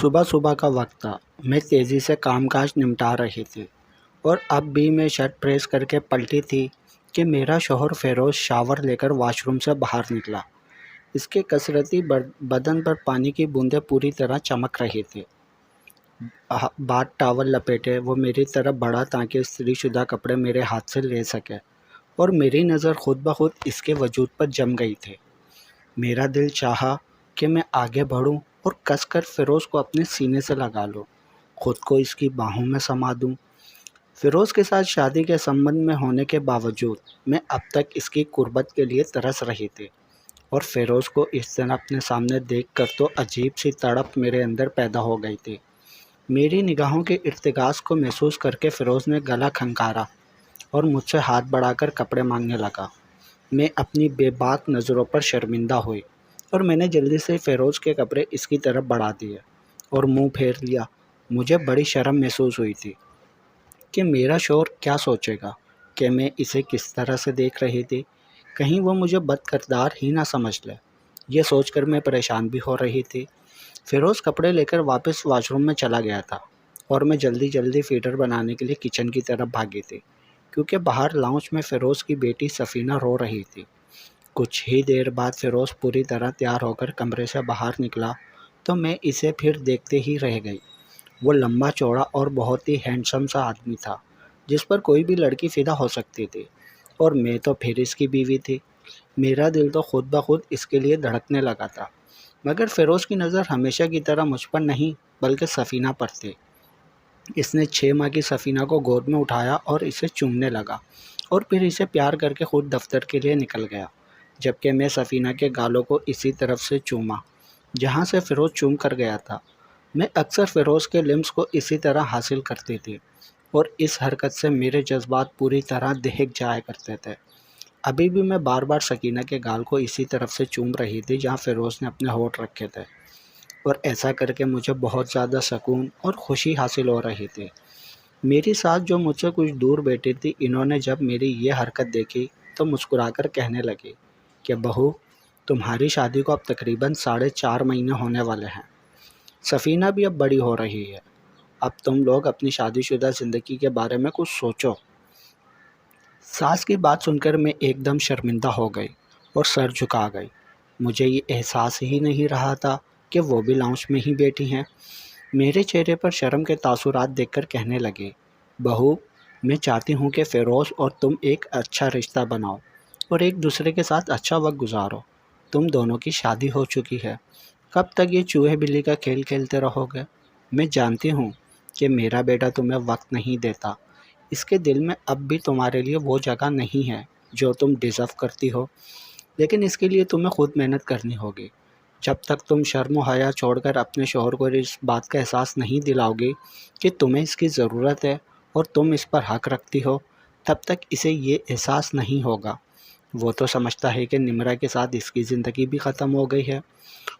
صبح صبح کا وقت تھا۔ میں تیزی سے کام کاج نمٹا رہی تھی اور اب بھی میں شرٹ پریس کر کے پلٹی تھی کہ میرا شوہر فیروز شاور لے کر واش روم سے باہر نکلا۔ اس کے کثرتی بدن پر پانی کی بوندیں پوری طرح چمک رہی تھی۔ بات ٹاول لپیٹے وہ میری طرف بڑھا تاکہ استری شدہ کپڑے میرے ہاتھ سے لے سکے، اور میری نظر خود بخود اس کے وجود پر جم گئی تھی۔ میرا دل چاہا کہ میں آگے بڑھوں اور کس کر فیروز کو اپنے سینے سے لگا لوں، خود کو اس کی باہوں میں سما دوں۔ فیروز کے ساتھ شادی کے سمبندھ میں ہونے کے باوجود میں اب تک اس کی قربت کے لیے ترس رہی تھی، اور فیروز کو اس طرح اپنے سامنے دیکھ کر تو عجیب سی تڑپ میرے اندر پیدا ہو گئی تھی۔ میری نگاہوں کے ارتکاز کو محسوس کر کے فیروز نے گلا کھنکارا اور مجھ سے ہاتھ بڑھا کر کپڑے مانگنے لگا۔ میں اپنی بے باک نظروں پر شرمندہ ہوئی اور میں نے جلدی سے فیروز کے کپڑے اس کی طرف بڑھا دیے اور منہ پھیر لیا۔ مجھے بڑی شرم محسوس ہوئی تھی کہ میرا شوہر کیا سوچے گا کہ میں اسے کس طرح سے دیکھ رہی تھی، کہیں وہ مجھے بد کردار ہی نہ سمجھ لے۔ یہ سوچ کر میں پریشان بھی ہو رہی تھی۔ فیروز کپڑے لے کر واپس واش روم میں چلا گیا تھا اور میں جلدی فیڈر بنانے کے لیے کچن کی طرف بھاگی تھی، کیونکہ باہر لاؤنج میں فیروز کی بیٹی سفینہ رو رہی تھی۔ کچھ ہی دیر بعد فیروز پوری طرح تیار ہو کر کمرے سے باہر نکلا تو میں اسے پھر دیکھتے ہی رہ گئی۔ وہ لمبا چوڑا اور بہت ہی ہینڈسم سا آدمی تھا جس پر کوئی بھی لڑکی فدا ہو سکتی تھی، اور میں تو پھر اس کی بیوی تھی۔ میرا دل تو خود بخود اس کے لیے دھڑکنے لگا تھا، مگر فیروز کی نظر ہمیشہ کی طرح مجھ پر نہیں بلکہ سفینہ پر تھی۔ اس نے 6 ماہ کی سفینہ کو گود میں اٹھایا اور اسے چومنے لگا، اور پھر اسے پیار کر کے خود دفتر کے لیے نکل گیا، جبکہ میں سفینہ کے گالوں کو اسی طرف سے چوما جہاں سے فیروز چوم کر گیا تھا۔ میں اکثر فیروز کے لمس کو اسی طرح حاصل کرتی تھی، اور اس حرکت سے میرے جذبات پوری طرح دہک جایا کرتے تھے۔ ابھی بھی میں بار بار سکینہ کے گال کو اسی طرف سے چوم رہی تھی جہاں فیروز نے اپنے ہونٹ رکھے تھے، اور ایسا کر کے مجھے بہت زیادہ سکون اور خوشی حاصل ہو رہی تھی۔ میری ساس جو مجھ سے کچھ دور بیٹھی تھی، انہوں نے جب میری یہ حرکت دیکھی تو مسکرا کر کہنے لگی کہ بہو، تمہاری شادی کو اب تقریباً 4.5 مہینے ہونے والے ہیں۔ سفینہ بھی اب بڑی ہو رہی ہے، اب تم لوگ اپنی شادی شدہ زندگی کے بارے میں کچھ سوچو۔ ساس کی بات سن کر میں ایک دم شرمندہ ہو گئی اور سر جھکا گئی۔ مجھے یہ احساس ہی نہیں رہا تھا کہ وہ بھی لاؤنج میں ہی بیٹھی ہیں۔ میرے چہرے پر شرم کے تاثرات دیکھ کر کہنے لگی، بہو، میں چاہتی ہوں کہ فیروز اور تم ایک اچھا رشتہ بناؤ اور ایک دوسرے کے ساتھ اچھا وقت گزارو۔ تم دونوں کی شادی ہو چکی ہے، کب تک یہ چوہے بلی کا کھیل کھیلتے رہو گے؟ میں جانتی ہوں کہ میرا بیٹا تمہیں وقت نہیں دیتا، اس کے دل میں اب بھی تمہارے لیے وہ جگہ نہیں ہے جو تم ڈیزرو کرتی ہو، لیکن اس کے لیے تمہیں خود محنت کرنی ہوگی۔ جب تک تم شرم و حیا چھوڑ کر اپنے شوہر کو اس بات کا احساس نہیں دلاؤ گی کہ تمہیں اس کی ضرورت ہے اور تم اس پر حق رکھتی ہو، تب تک اسے یہ احساس نہیں ہوگا۔ وہ تو سمجھتا ہے کہ نمرہ کے ساتھ اس کی زندگی بھی ختم ہو گئی ہے۔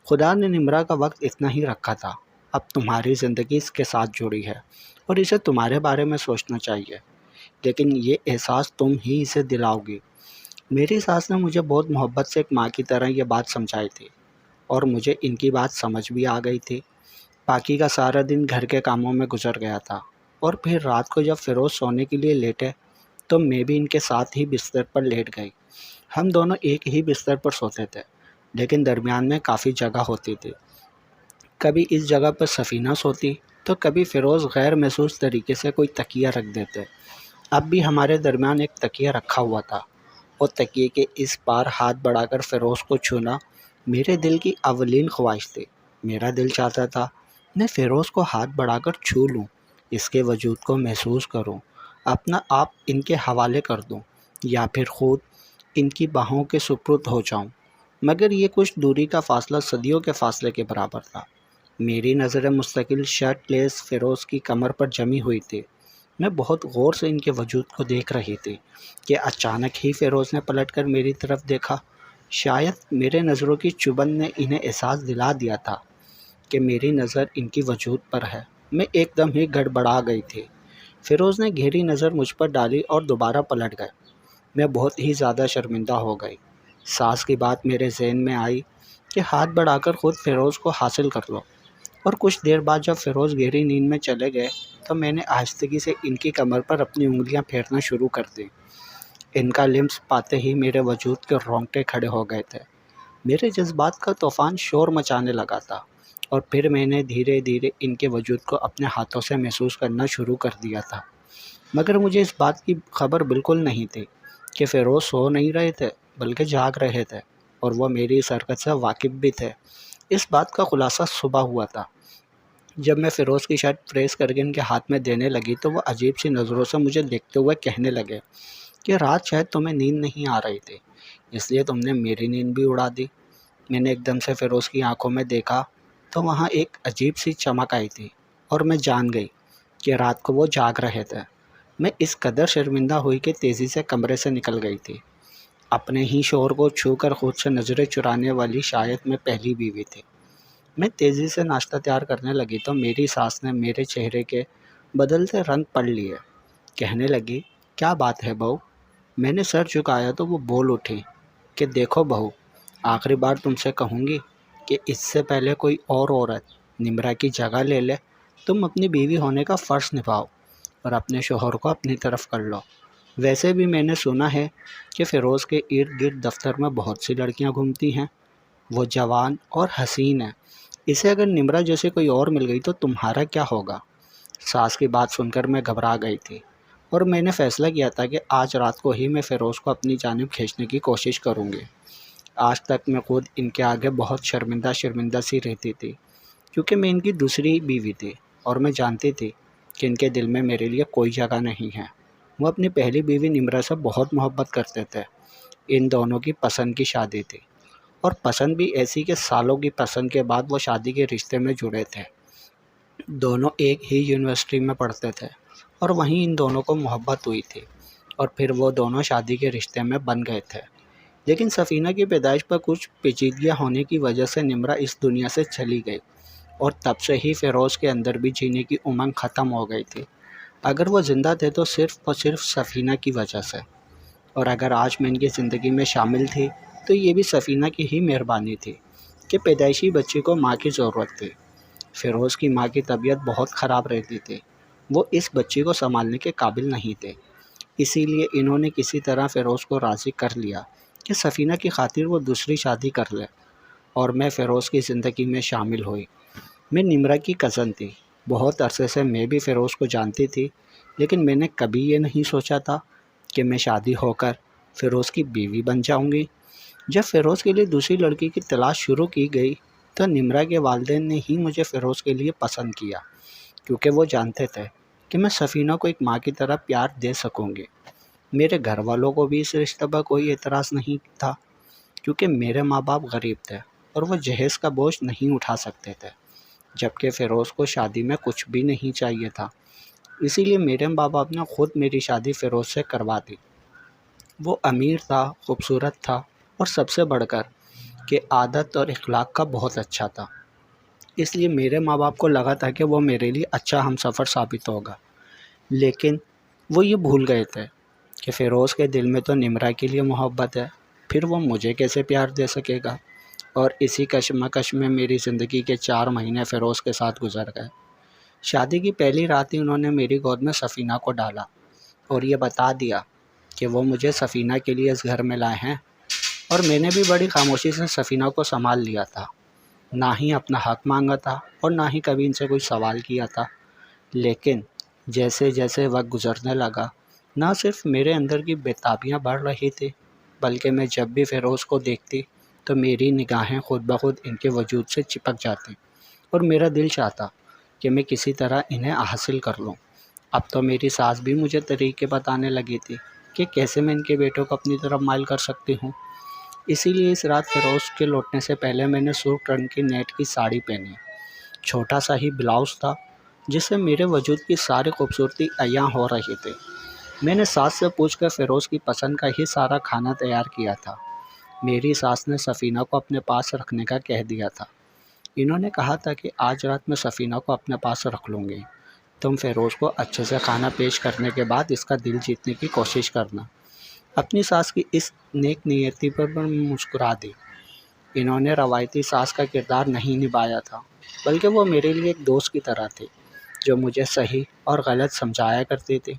خدا نے نمرہ کا وقت اتنا ہی رکھا تھا، اب تمہاری زندگی اس کے ساتھ جڑی ہے اور اسے تمہارے بارے میں سوچنا چاہیے، لیکن یہ احساس تم ہی اسے دلاؤ گی۔ میری ساس نے مجھے بہت محبت سے ایک ماں کی طرح یہ بات سمجھائی تھی، اور مجھے ان کی بات سمجھ بھی آ گئی تھی۔ باقی کا سارا دن گھر کے کاموں میں گزر گیا تھا، اور پھر رات کو جب فیروز سونے کے لیے لیٹے تو میں بھی ان کے ساتھ ہی بستر پر لیٹ گئی۔ ہم دونوں ایک ہی بستر پر سوتے تھے، لیکن درمیان میں کافی جگہ ہوتی تھی۔ کبھی اس جگہ پر سفینہ سوتی تو کبھی فیروز غیر محسوس طریقے سے کوئی تکیہ رکھ دیتے۔ اب بھی ہمارے درمیان ایک تکیہ رکھا ہوا تھا، اور تکیے کے اس پار ہاتھ بڑھا کر فیروز کو چھونا میرے دل کی اولین خواہش تھی۔ میرا دل چاہتا تھا میں فیروز کو ہاتھ بڑھا کر چھو لوں، اس کے وجود کو محسوس کروں، اپنا آپ ان کے حوالے کر دوں، یا پھر خود ان کی باہوں کے سپرد ہو جاؤں، مگر یہ کچھ دوری کا فاصلہ صدیوں کے فاصلے کے برابر تھا۔ میری نظریں مستقل شرٹ لیس فیروز کی کمر پر جمی ہوئی تھی۔ میں بہت غور سے ان کے وجود کو دیکھ رہی تھی کہ اچانک ہی فیروز نے پلٹ کر میری طرف دیکھا۔ شاید میرے نظروں کی چبھن نے انہیں احساس دلا دیا تھا کہ میری نظر ان کی وجود پر ہے۔ میں ایک دم ہی گڑبڑا گئی تھی۔ فیروز نے گہری نظر مجھ پر ڈالی اور دوبارہ پلٹ گئے۔ میں بہت ہی زیادہ شرمندہ ہو گئی۔ ساس کی بات میرے ذہن میں آئی کہ ہاتھ بڑھا کر خود فیروز کو حاصل کر لو، اور کچھ دیر بعد جب فیروز گہری نیند میں چلے گئے تو میں نے آہستگی سے ان کی کمر پر اپنی انگلیاں پھیرنا شروع کر دی۔ ان کا لمس پاتے ہی میرے وجود کے رونگٹے کھڑے ہو گئے تھے۔ میرے جذبات کا طوفان شور مچانے لگا تھا، اور پھر میں نے دھیرے دھیرے ان کے وجود کو اپنے ہاتھوں سے محسوس کرنا شروع کر دیا تھا۔ مگر مجھے اس بات کی خبر بالکل نہیں تھی کہ فیروز سو نہیں رہے تھے بلکہ جاگ رہے تھے، اور وہ میری اس حرکت سے واقف بھی تھے۔ اس بات کا خلاصہ صبح ہوا تھا، جب میں فیروز کی شرٹ پریس کر کے ان کے ہاتھ میں دینے لگی تو وہ عجیب سی نظروں سے مجھے دیکھتے ہوئے کہنے لگے کہ رات شاید تمہیں نیند نہیں آ رہی تھی، اس لیے تم نے میری نیند بھی اڑا دی۔ میں نے ایک دم سے فیروز کی آنکھوں میں دیکھا تو وہاں ایک عجیب سی چمک آئی تھی، اور میں جان گئی کہ رات کو وہ جاگ رہے تھے۔ میں اس قدر شرمندہ ہوئی کہ تیزی سے کمرے سے نکل گئی تھی۔ اپنے ہی شوہر کو چھو کر خود سے نظریں چرانے والی شاید میں پہلی بیوی تھی۔ میں تیزی سے ناشتہ تیار کرنے لگی تو میری ساس نے میرے چہرے کے بدلتے رنگ پڑھ لیے۔ کہنے لگی، کیا بات ہے بہو؟ میں نے سر جھکایا تو وہ بول اٹھی کہ دیکھو بہو، آخری بار تم سے کہوں گی کہ اس سے پہلے کوئی اور عورت نمرا کی جگہ لے لے، تم اپنی بیوی ہونے کا فرض نبھاؤ اور اپنے شوہر کو اپنی طرف کر لو۔ ویسے بھی میں نے سنا ہے کہ فیروز کے ارد گرد دفتر میں بہت سی لڑکیاں گھومتی ہیں، وہ جوان اور حسین ہے، اسے اگر نمرا جیسے کوئی اور مل گئی تو تمہارا کیا ہوگا؟ ساس کی بات سن کر میں گھبرا گئی تھی، اور میں نے فیصلہ کیا تھا کہ آج رات کو ہی میں فیروز کو اپنی جانب کھینچنے کی کوشش کروں گی۔ آج تک میں خود ان کے آگے بہت شرمندہ سی رہتی تھی، کیونکہ میں ان کی دوسری بیوی تھی، اور میں جانتی تھی کہ ان کے دل میں میرے لیے کوئی جگہ نہیں ہے۔ وہ اپنی پہلی بیوی نمرا سے بہت محبت کرتے تھے۔ ان دونوں کی پسند کی شادی تھی، اور پسند بھی ایسی کہ سالوں کی پسند کے بعد وہ شادی کے رشتے میں جڑے تھے۔ دونوں ایک ہی یونیورسٹی میں پڑھتے تھے، اور وہیں ان دونوں کو محبت ہوئی تھی، اور پھر وہ دونوں شادی کے رشتے میں بن گئے تھے۔ لیکن سفینہ کی پیدائش پر کچھ پیچیدگیاں ہونے کی وجہ سے نمرا اس دنیا سے چلی گئی، اور تب سے ہی فیروز کے اندر بھی جینے کی امنگ ختم ہو گئی تھی۔ اگر وہ زندہ تھے تو صرف اور صرف سفینہ کی وجہ سے، اور اگر آج میں ان کی زندگی میں شامل تھی تو یہ بھی سفینہ کی ہی مہربانی تھی کہ پیدائشی بچے کو ماں کی ضرورت تھی۔ فیروز کی ماں کی طبیعت بہت خراب رہتی تھی، وہ اس بچی کو سنبھالنے کے قابل نہیں تھے، اسی لیے انہوں نے کسی طرح فیروز کو راضی کر لیا کہ سفینہ کی خاطر وہ دوسری شادی کر لے، اور میں فیروز کی زندگی میں شامل ہوئی۔ میں نمرا کی کزن تھی، بہت عرصے سے میں بھی فیروز کو جانتی تھی، لیکن میں نے کبھی یہ نہیں سوچا تھا کہ میں شادی ہو کر فیروز کی بیوی بن جاؤں گی۔ جب فیروز کے لیے دوسری لڑکی کی تلاش شروع کی گئی تو نمرا کے والدین نے ہی مجھے فیروز کے لیے پسند کیا، کیونکہ وہ جانتے تھے کہ میں سفینہ کو ایک ماں کی طرح پیار دے سکوں گی۔ میرے گھر والوں کو بھی اس رشتے پر کوئی اعتراض نہیں تھا، کیونکہ میرے ماں باپ غریب تھے اور وہ جہیز کا بوجھ نہیں اٹھا سکتے تھے، جبکہ فیروز کو شادی میں کچھ بھی نہیں چاہیے تھا، اسی لیے میرے ماں باپ نے خود میری شادی فیروز سے کروا دی۔ وہ امیر تھا، خوبصورت تھا، اور سب سے بڑھ کر کہ عادت اور اخلاق کا بہت اچھا تھا، اس لیے میرے ماں باپ کو لگا تھا کہ وہ میرے لیے اچھا ہمسفر ثابت ہوگا۔ لیکن وہ یہ بھول گئے تھے کہ فیروز کے دل میں تو نمرا کے لیے محبت ہے، پھر وہ مجھے کیسے پیار دے سکے گا؟ اور اسی کشمکش میں میری زندگی کے 4 مہینے فیروز کے ساتھ گزر گئے۔ شادی کی پہلی رات ہی انہوں نے میری گود میں سفینہ کو ڈالا اور یہ بتا دیا کہ وہ مجھے سفینہ کے لیے اس گھر میں لائے ہیں، اور میں نے بھی بڑی خاموشی سے سفینہ کو سنبھال لیا تھا، نہ ہی اپنا حق مانگا تھا اور نہ ہی کبھی ان سے کوئی سوال کیا تھا۔ لیکن جیسے جیسے وقت گزرنے لگا، نہ صرف میرے اندر کی بےتابیاں بڑھ رہی تھی، بلکہ میں جب بھی فیروز کو دیکھتی تو میری نگاہیں خود بخود ان کے وجود سے چپک جاتی، اور میرا دل چاہتا کہ میں کسی طرح انہیں حاصل کر لوں۔ اب تو میری ساس بھی مجھے طریقے بتانے لگی تھی کہ کیسے میں ان کے بیٹوں کو اپنی طرف مائل کر سکتی ہوں۔ اسی لیے اس رات فیروز کے لوٹنے سے پہلے میں نے سرخ رنگ کی نیٹ کی ساڑی پہنی، چھوٹا سا ہی بلاؤز تھا جس سے میرے وجود کی ساری خوبصورتی عیاں ہو رہی تھی۔ میں نے ساس سے پوچھ کر فیروز کی پسند کا ہی سارا کھانا تیار کیا تھا۔ میری ساس نے سفینہ کو اپنے پاس رکھنے کا کہہ دیا تھا۔ انہوں نے کہا تھا کہ آج رات میں سفینہ کو اپنے پاس رکھ لوں گی، تم فیروز کو اچھے سے کھانا پیش کرنے کے بعد اس کا دل جیتنے کی کوشش کرنا۔ اپنی ساس کی اس نیک نیتی پر میں مسکرا دی۔ انہوں نے روایتی ساس کا کردار نہیں نبھایا تھا، بلکہ وہ میرے لیے ایک دوست کی طرح تھی جو مجھے صحیح اور غلط سمجھایا کرتی تھی،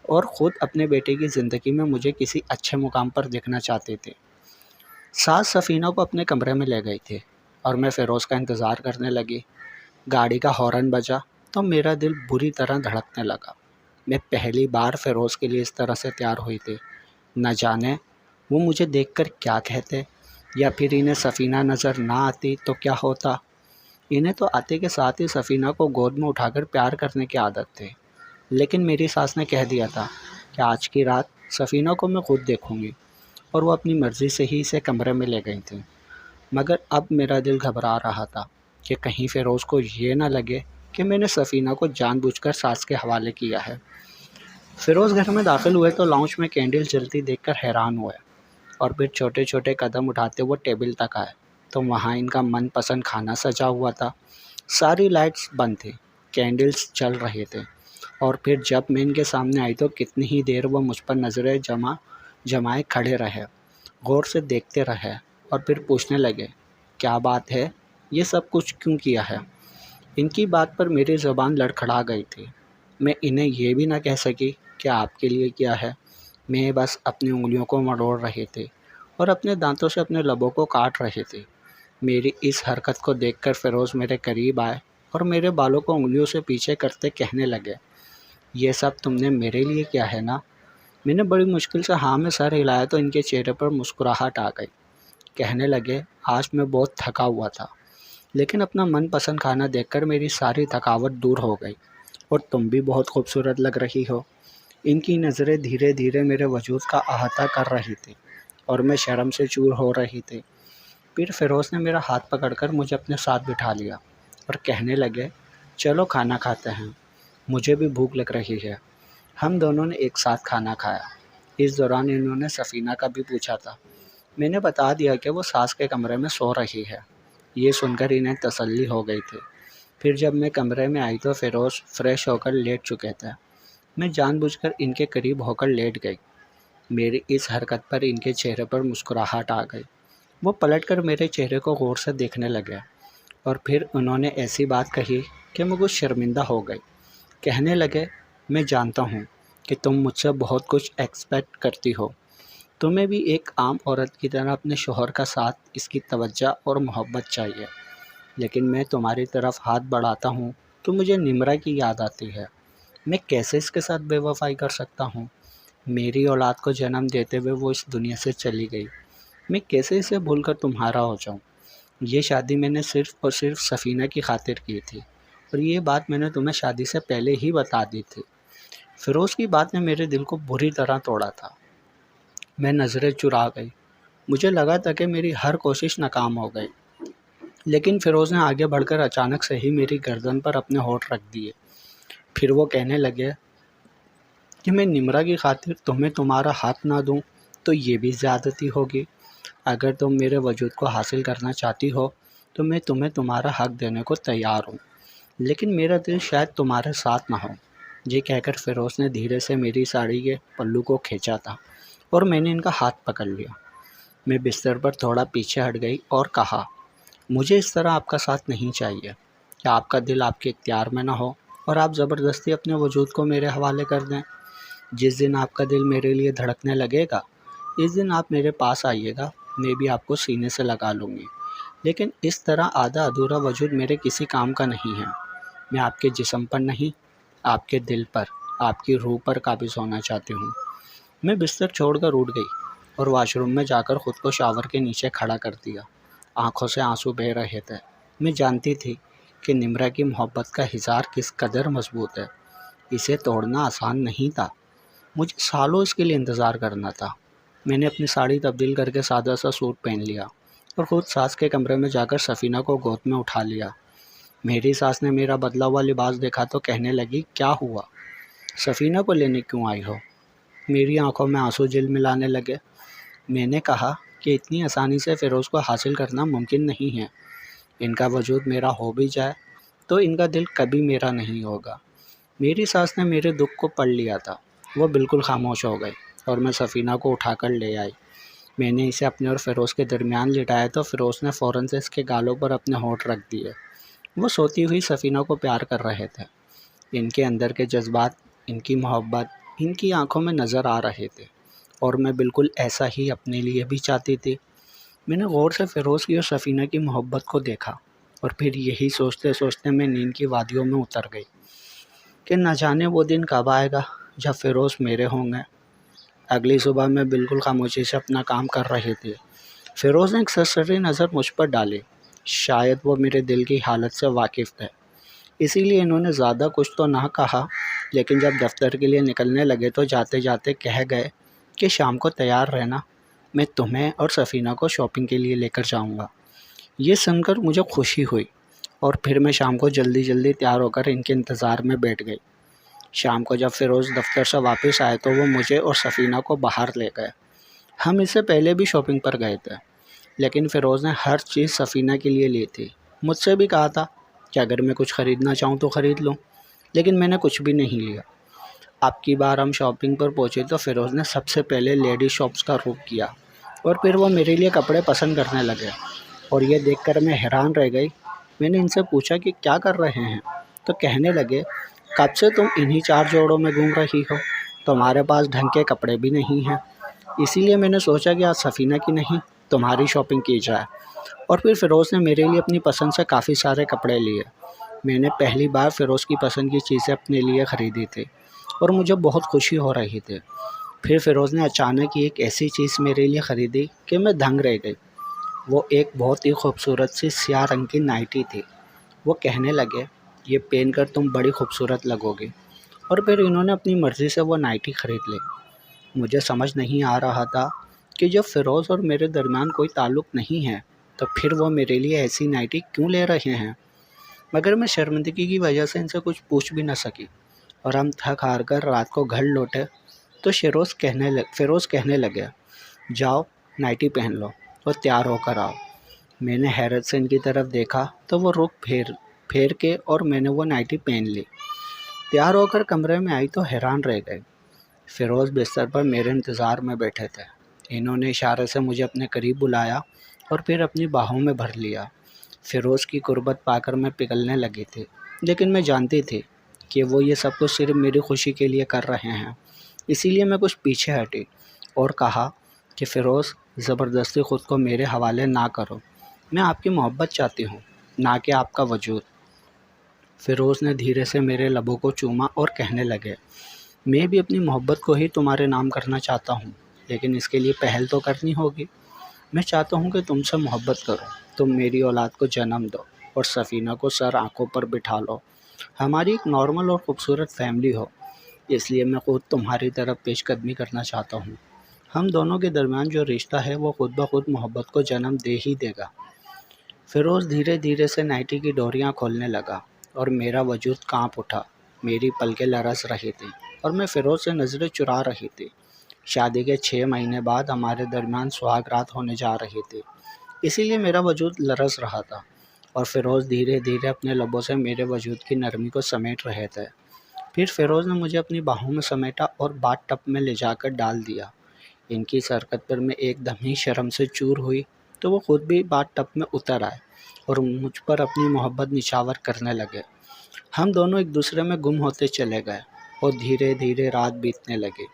اور خود اپنے بیٹے کی زندگی میں مجھے کسی اچھے مقام پر دیکھنا چاہتے تھے۔ ساس سفینہ کو اپنے کمرے میں لے گئی تھی اور میں فیروز کا انتظار کرنے لگی۔ گاڑی کا ہارن بجا تو میرا دل بری طرح دھڑکنے لگا۔ میں پہلی بار فیروز کے لیے اس طرح سے تیار ہوئی تھی۔ نہ جانے وہ مجھے دیکھ کر کیا کہتے، یا پھر انہیں سفینہ نظر نہ آتی تو کیا ہوتا۔ انہیں تو آتے کے ساتھ ہی سفینہ کو گود میں اٹھا کر پیار کرنے کی عادت تھی، لیکن میری ساس نے کہہ دیا تھا کہ آج کی رات سفینہ کو میں خود دیکھوں گی، اور وہ اپنی مرضی سے ہی اسے کمرے میں لے گئی تھیں۔ مگر اب میرا دل گھبرا رہا تھا کہ کہیں فیروز کو یہ نہ لگے کہ میں نے سفینہ کو جان بوجھ کر ساس کے حوالے کیا ہے۔ فیروز گھر میں داخل ہوئے تو لاؤنج میں کینڈل جلتی دیکھ کر حیران ہوئے، اور پھر چھوٹے چھوٹے قدم اٹھاتے وہ ٹیبل تک آئے تو وہاں ان کا من پسند کھانا سجا ہوا تھا۔ ساری لائٹس بند تھی، کینڈلز جل رہے تھے، اور پھر جب میں ان کے سامنے آئی تو کتنی ہی دیر وہ مجھ پر نظریں جمائے کھڑے رہے، غور سے دیکھتے رہے، اور پھر پوچھنے لگے، کیا بات ہے، یہ سب کچھ کیوں کیا ہے؟ ان کی بات پر میری زبان لڑکھڑا گئی تھی۔ میں انہیں یہ بھی نہ کہہ سکی کہ آپ کے لیے کیا ہے۔ میں بس اپنی انگلیوں کو مروڑ رہی تھی اور اپنے دانتوں سے اپنے لبوں کو کاٹ رہی تھی۔ میری اس حرکت کو دیکھ کر فیروز میرے قریب آئے اور میرے بالوں کو انگلیوں سے پیچھے کرتے کہنے لگے، یہ سب تم نے میرے لیے کیا ہے نا؟ میں نے بڑی مشکل سے ہاں میں سر ہلایا تو ان کے چہرے پر مسکراہٹ آ گئی۔ کہنے لگے، آج میں بہت تھکا ہوا تھا، لیکن اپنا من پسند کھانا دیکھ کر میری ساری تھکاوٹ دور ہو گئی، اور تم بھی بہت خوبصورت لگ رہی ہو۔ ان کی نظریں دھیرے دھیرے میرے وجود کا احاطہ کر رہی تھی اور میں شرم سے چور ہو رہی تھی۔ پھر فیروز نے میرا ہاتھ پکڑ کر مجھے اپنے ساتھ بٹھا لیا اور کہنے لگے، چلو کھانا کھاتے ہیں، مجھے بھی بھوک لگ رہی ہے۔ ہم دونوں نے ایک ساتھ کھانا کھایا۔ اس دوران انہوں نے سفینہ کا بھی پوچھا تھا۔ میں نے بتا دیا کہ وہ ساس کے کمرے میں سو رہی ہے۔ یہ سن کر انہیں تسلی ہو گئی تھی۔ پھر جب میں کمرے میں آئی تو فیروز فریش ہو کر لیٹ چکے تھے۔ میں جان بوجھ کر ان کے قریب ہو کر لیٹ گئی۔ میری اس حرکت پر ان کے چہرے پر مسکراہٹ آ گئی۔ وہ پلٹ کر میرے چہرے کو غور سے دیکھنے لگے، اور پھر انہوں نے ایسی بات کہی کہ میں کچھ شرمندہ ہو گئی۔ کہنے لگے، میں جانتا ہوں کہ تم مجھ سے بہت کچھ ایکسپیکٹ کرتی ہو۔ تمہیں بھی ایک عام عورت کی طرح اپنے شوہر کا ساتھ، اس کی توجہ اور محبت چاہیے، لیکن میں تمہاری طرف ہاتھ بڑھاتا ہوں تو مجھے نمرہ کی یاد آتی ہے۔ میں کیسے اس کے ساتھ بے وفائی کر سکتا ہوں؟ میری اولاد کو جنم دیتے ہوئے وہ اس دنیا سے چلی گئی، میں کیسے اسے بھول کر تمہارا ہو جاؤں؟ یہ شادی میں نے صرف اور صرف سفینہ کی خاطر کی تھی، اور یہ بات میں نے تمہیں شادی سے پہلے ہی بتا دی تھی۔ فیروز کی بات نے میرے دل کو بری طرح توڑا تھا۔ میں نظریں چرا گئی۔ مجھے لگا تھا کہ میری ہر کوشش ناکام ہو گئی، لیکن فیروز نے آگے بڑھ کر اچانک سے ہی میری گردن پر اپنے ہونٹ رکھ دیے۔ پھر وہ کہنے لگے کہ میں نمرہ کی خاطر تمہیں تمہارا ہاتھ نہ دوں تو یہ بھی زیادتی ہوگی۔ اگر تم میرے وجود کو حاصل کرنا چاہتی ہو تو میں تمہیں تمہارا حق دینے کو تیار ہوں، لیکن میرا دل شاید تمہارے ساتھ نہ ہو۔ یہ کہہ کر فیروز نے دھیرے سے میری ساڑی کے پلو کو کھینچا تھا اور میں نے ان کا ہاتھ پکڑ لیا۔ میں بستر پر تھوڑا پیچھے ہٹ گئی اور کہا، مجھے اس طرح آپ کا ساتھ نہیں چاہیے کہ آپ کا دل آپ کے اختیار میں نہ ہو اور آپ زبردستی اپنے وجود کو میرے حوالے کر دیں۔ جس دن آپ کا دل میرے لیے دھڑکنے لگے گا، اس دن آپ میرے پاس آئیے گا، میں بھی آپ کو سینے سے لگا لوں گی، لیکن اس طرح آدھا ادھورا وجود میرے کسی کام کا نہیں ہے۔ میں آپ کے جسم پر نہیں، آپ کے دل پر، آپ کی روح پر قابض ہونا چاہتی ہوں۔ میں بستر چھوڑ کر اٹھ گئی اور واش روم میں جا کر خود کو شاور کے نیچے کھڑا کر دیا۔ آنکھوں سے آنسو بہہ رہے تھے۔ میں جانتی تھی کہ نمرہ کی محبت کا حصار کس قدر مضبوط ہے۔ اسے توڑنا آسان نہیں تھا۔ مجھے سالوں اس کے لیے انتظار کرنا تھا۔ میں نے اپنی ساڑی تبدیل کر کے سادہ سا سوٹ پہن لیا اور خود ساس کے کمرے میں جا کر سفینہ کو گود میں اٹھا لیا۔ میری ساس نے میرا بدلا ہوا لباس دیکھا تو کہنے لگی، کیا ہوا؟ سفینہ کو لینے کیوں آئی ہو؟ میری آنکھوں میں آنسو جھلملانے لگے۔ میں نے کہا کہ اتنی آسانی سے فیروز کو حاصل کرنا ممکن نہیں ہے۔ ان کا وجود میرا ہو بھی جائے تو ان کا دل کبھی میرا نہیں ہوگا۔ میری ساس نے میرے دکھ کو پڑھ لیا تھا۔ وہ بالکل خاموش ہو گئی اور میں سفینہ کو اٹھا کر لے آئی۔ میں نے اسے اپنے اور فیروز کے درمیان لٹایا تو فیروز نے فوراً سے اس کے گالوں پر اپنے ہونٹ رکھ دیے۔ وہ سوتی ہوئی سفینہ کو پیار کر رہے تھے۔ ان کے اندر کے جذبات، ان کی محبت ان کی آنکھوں میں نظر آ رہے تھے، اور میں بالکل ایسا ہی اپنے لیے بھی چاہتی تھی۔ میں نے غور سے فیروز کی اور سفینہ کی محبت کو دیکھا، اور پھر یہی سوچتے سوچتے میں نیند کی وادیوں میں اتر گئی کہ نہ جانے وہ دن کب آئے گا جب فیروز میرے ہوں گے۔ اگلی صبح میں بالکل خاموشی سے اپنا کام کر رہی تھی۔ فیروز نے ایک سرسری نظر مجھ پر ڈالی۔ شاید وہ میرے دل کی حالت سے واقف تھے، اسی لیے انہوں نے زیادہ کچھ تو نہ کہا، لیکن جب دفتر کے لیے نکلنے لگے تو جاتے جاتے کہہ گئے کہ شام کو تیار رہنا، میں تمہیں اور سفینہ کو شاپنگ کے لیے لے کر جاؤں گا۔ یہ سن کر مجھے خوشی ہوئی، اور پھر میں شام کو جلدی جلدی تیار ہو کر ان کے انتظار میں بیٹھ گئی۔ شام کو جب فیروز دفتر سے واپس آئے تو وہ مجھے اور سفینہ کو باہر لے گئے۔ ہم اس سے پہلے بھی شاپنگ پر گئے تھے، لیکن فیروز نے ہر چیز سفینہ کے لیے لی تھی۔ مجھ سے بھی کہا تھا کہ اگر میں کچھ خریدنا چاہوں تو خرید لوں، لیکن میں نے کچھ بھی نہیں لیا۔ اب کی بار ہم شاپنگ پر پہنچے تو فیروز نے سب سے پہلے لیڈی شاپس کا رخ کیا، اور پھر وہ میرے لیے کپڑے پسند کرنے لگے، اور یہ دیکھ کر میں حیران رہ گئی۔ میں نے ان سے پوچھا کہ کیا کر رہے ہیں، تو کہنے لگے کب سے تم انہی 4 جوڑوں میں گھوم رہی ہو، تمہارے پاس ڈھنگ کے کپڑے بھی نہیں ہیں، اسی لیے میں نے سوچا کہ آج سفینہ کی نہیں تمہاری شاپنگ کی جائے۔ اور پھر فیروز نے میرے لیے اپنی پسند سے کافی سارے کپڑے لیے۔ میں نے پہلی بار فیروز کی پسند کی چیزیں اپنے لیے خریدی تھی، اور مجھے بہت خوشی ہو رہی تھی۔ پھر فیروز نے اچانک ہی ایک ایسی چیز میرے لیے خریدی کہ میں دنگ رہ گئی۔ وہ ایک بہت ہی خوبصورت سی سیاہ رنگ کی نائٹی تھی۔ وہ کہنے لگے یہ پہن کر تم بڑی خوبصورت لگو گی، اور پھر انہوں نے اپنی مرضی سے وہ نائٹی خرید لی۔ مجھے سمجھ نہیں آ رہا تھا کہ جب فیروز اور میرے درمیان کوئی تعلق نہیں ہے تو پھر وہ میرے لیے ایسی نائٹی کیوں لے رہے ہیں، مگر میں شرمندگی کی وجہ سے ان سے کچھ پوچھ بھی نہ سکی، اور ہم تھک ہار کر رات کو گھر لوٹے تو فیروز کہنے لگے جاؤ نائٹی پہن لو اور تیار ہو کر آؤ۔ میں نے حیرت سے ان کی طرف دیکھا تو وہ رخ پھیر کے اور میں نے وہ نائٹی پہن لی۔ تیار ہو کر کمرے میں آئی تو حیران رہ گئی۔ فیروز بستر پر میرے انتظار میں بیٹھے تھے۔ انہوں نے اشارے سے مجھے اپنے قریب بلایا اور پھر اپنی باہوں میں بھر لیا۔ فیروز کی قربت پا کر میں پگھلنے لگی تھی، لیکن میں جانتی تھی کہ وہ یہ سب کچھ صرف میری خوشی کے لیے کر رہے ہیں، اسی لیے میں کچھ پیچھے ہٹی اور کہا کہ فیروز زبردستی خود کو میرے حوالے نہ کرو، میں آپ کی محبت چاہتی ہوں، نہ کہ آپ کا وجود۔ فیروز نے دھیرے سے میرے لبوں کو چوما اور کہنے لگے میں بھی اپنی محبت کو ہی تمہارے نام کرنا چاہتا ہوں، لیکن اس کے لیے پہل تو کرنی ہوگی۔ میں چاہتا ہوں کہ تم سے محبت کرو، تم میری اولاد کو جنم دو اور سفینہ کو سر آنکھوں پر بٹھا لو، ہماری ایک نارمل اور خوبصورت فیملی ہو۔ اس لیے میں خود تمہاری طرف پیش قدمی کرنا چاہتا ہوں۔ ہم دونوں کے درمیان جو رشتہ ہے وہ خود بخود محبت کو جنم دے ہی دے گا۔ فیروز دھیرے دھیرے سے نائٹی کی ڈوریاں کھولنے لگا اور میرا وجود کانپ اٹھا، میری پلکیں لرز رہی تھیں اور میں فیروز سے نظریں چرا رہی تھی۔ شادی کے 6 مہینے بعد ہمارے درمیان سہاگ رات ہونے جا رہی تھی، اسی لیے میرا وجود لرز رہا تھا، اور فیروز دھیرے دھیرے اپنے لبوں سے میرے وجود کی نرمی کو سمیٹ رہے تھے۔ پھر فیروز نے مجھے اپنی باہوں میں سمیٹا اور باتھ ٹب میں لے جا کر ڈال دیا۔ ان کی اس حرکت پر میں ایک دم ہی شرم سے چور ہوئی تو وہ خود بھی باتھ ٹب میں اتر آئے اور مجھ پر اپنی محبت نچھاور کرنے لگے۔ ہم دونوں ایک دوسرے میں گم ہوتے چلے گئے اور دھیرے دھیرے رات بیتنے لگی۔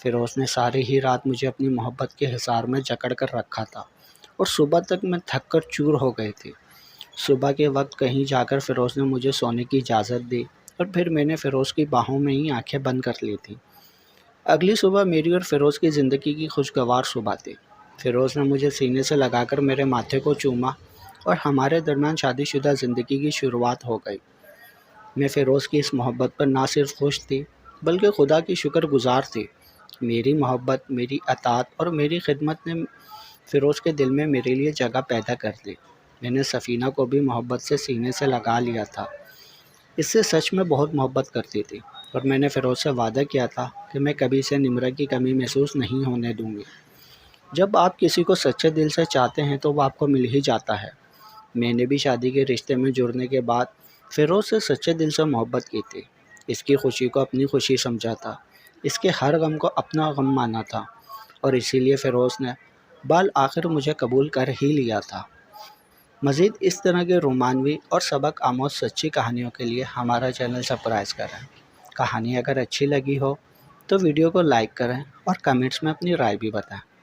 فیروز نے ساری ہی رات مجھے اپنی محبت کے حصار میں جکڑ کر رکھا تھا، اور صبح تک میں تھک کر چور ہو گئی تھی۔ صبح کے وقت کہیں جا کر فیروز نے مجھے سونے کی اجازت دی، اور پھر میں نے فیروز کی باہوں میں ہی آنکھیں بند کر لی تھیں۔ اگلی صبح میری اور فیروز کی زندگی کی خوشگوار صبح تھی۔ فیروز نے مجھے سینے سے لگا کر میرے ماتھے کو چوما اور ہمارے درمیان شادی شدہ زندگی کی شروعات ہو گئی۔ میں فیروز کی اس محبت پر نہ صرف خوش تھی بلکہ خدا کی شکر گزار تھی۔ میری محبت، میری اطاعت اور میری خدمت نے فیروز کے دل میں میرے لیے جگہ پیدا کر دی۔ میں نے سفینہ کو بھی محبت سے سینے سے لگا لیا تھا، اس سے سچ میں بہت محبت کرتی تھی، اور میں نے فیروز سے وعدہ کیا تھا کہ میں کبھی اسے نمرہ کی کمی محسوس نہیں ہونے دوں گی۔ جب آپ کسی کو سچے دل سے چاہتے ہیں تو وہ آپ کو مل ہی جاتا ہے۔ میں نے بھی شادی کے رشتے میں جڑنے کے بعد فیروز سے سچے دل سے محبت کی تھی، اس کی خوشی کو اپنی خوشی سمجھا تھا، اس کے ہر غم کو اپنا غم مانا تھا، اور اسی لیے فیروز نے بال آخر مجھے قبول کر ہی لیا تھا۔ مزید اس طرح کے رومانوی اور سبق آموز سچی کہانیوں کے لیے ہمارا چینل سبسکرائب کریں۔ کہانی اگر اچھی لگی ہو تو ویڈیو کو لائک کریں اور کمنٹس میں اپنی رائے بھی بتائیں۔